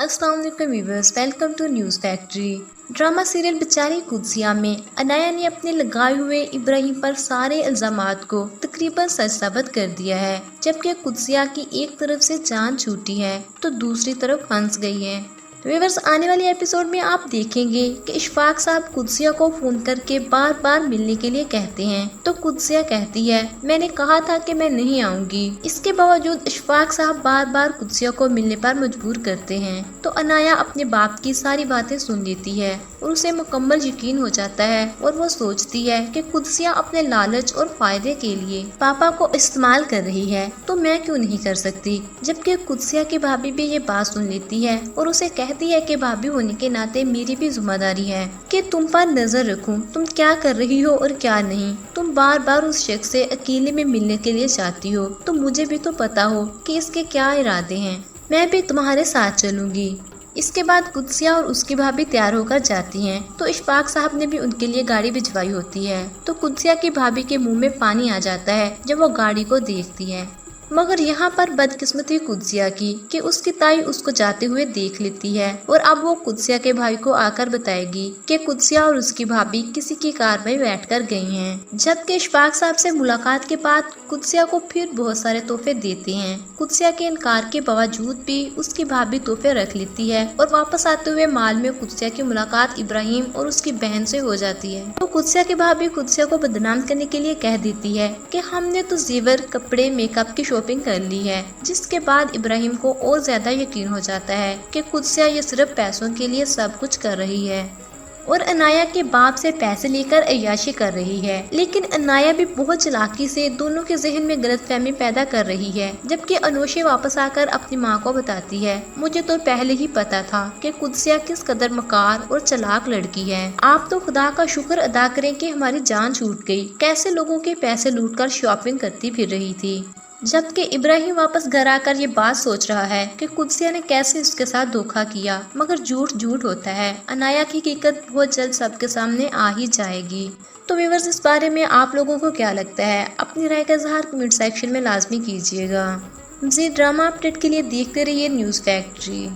अस्सलाम वालेकुम viewers, welcome to news factory. Drama serial बेचारी कुद्सिया में अनाया ने अपने लगाए हुए इब्राहिम पर सारे इल्जामात को तकरीबन सच साबित कर दिया है। जबकि कुद्सिया की एक तरफ से जान छूटी है तो दूसरी तरफ फंस गई है। व्यूअर्स, आने वाले एपिसोड में आप देखेंगे कि इशफाक साहब कुद्सिया को फोन करके बार बार मिलने के लिए कहते हैं तो कुद्सिया कहती है मैंने कहा था कि मैं नहीं आऊंगी। इसके बावजूद इशफाक साहब बार बार कुद्सिया को मिलने पर मजबूर करते हैं तो अनाया अपने बाप की सारी बातें सुन लेती है और उसे मुकम्मल यकीन हो जाता है और वो सोचती है कि कुद्सिया अपने लालच और फायदे के लिए पापा को इस्तेमाल कर रही है तो मैं क्यों नहीं कर सकती। जबकि कुद्सिया की भाभी भी ये बात सुन लेती है और उसे कहती है कि भाभी होने के नाते मेरी भी जिम्मेदारी है कि तुम पर नजर रखूं, तुम क्या कर रही हो और क्या नहीं। तुम बार बार उस शख्स से अकेले में मिलने के लिए चाहती हो तो मुझे भी तो पता हो कि इसके क्या इरादे हैं। मैं भी तुम्हारे साथ चलूंगी। इसके बाद कुद्सिया और उसकी भाभी तैयार होकर जाती हैं तो इशफाक साहब ने भी उनके लिए गाड़ी भिजवाई होती है तो कुद्सिया की भाभी के मुंह में पानी आ जाता है जब वो गाड़ी को देखती है। मगर यहाँ पर बदकिस्मती कुद्सिया की कि उसकी ताई उसको जाते हुए देख लेती है और अब वो कुद्सिया के भाई को आकर बताएगी कि कुद्सिया और उसकी भाभी किसी की कार में बैठकर गई हैं। जबकि इशफाक साहब से मुलाकात के बाद कुद्सिया को फिर बहुत सारे तोहफे देते हैं। कुद्सिया के इनकार के बावजूद भी उसकी भाभी तोहफे रख लेती है और वापस आते हुए माल में कुद्सिया की मुलाकात इब्राहिम और उसकी बहन से हो जाती है तो कुद्सिया की भाभी कुद्सिया को बदनाम करने के लिए कह देती है कि हमने तो जेवर, कपड़े, मेकअप की शॉपिंग कर ली है। जिसके बाद इब्राहिम को और ज्यादा यकीन हो जाता है कि कुद्सिया ये सिर्फ पैसों के लिए सब कुछ कर रही है और अनाया के बाप से पैसे लेकर अय्याशी कर रही है। लेकिन अनाया भी बहुत चालाकी से दोनों के जहन में गलतफहमी पैदा कर रही है। जबकि अनोशे वापस आकर अपनी माँ को बताती है मुझे तो पहले ही पता था कि कुद्सिया किस कदर मकार और चालाक लड़की है। आप तो खुदा का शुक्र अदा करें कि हमारी जान छूट गई। कैसे लोगों के पैसे लूटकर शॉपिंग करती फिर रही थी। जबकि इब्राहिम वापस घर आकर ये बात सोच रहा है कि कुद्सिया ने कैसे उसके साथ धोखा किया, मगर झूठ झूठ होता है। अनाया की हकीकत बहुत जल्द सबके सामने आ ही जाएगी। तो व्यूअर्स, इस बारे में आप लोगों को क्या लगता है? अपनी राय का इजहार कमेंट सेक्शन में लाजमी कीजिएगा। मज़ीद ड्रामा अपडेट के लिए देखते रहिए न्यूज़ फैक्ट्री।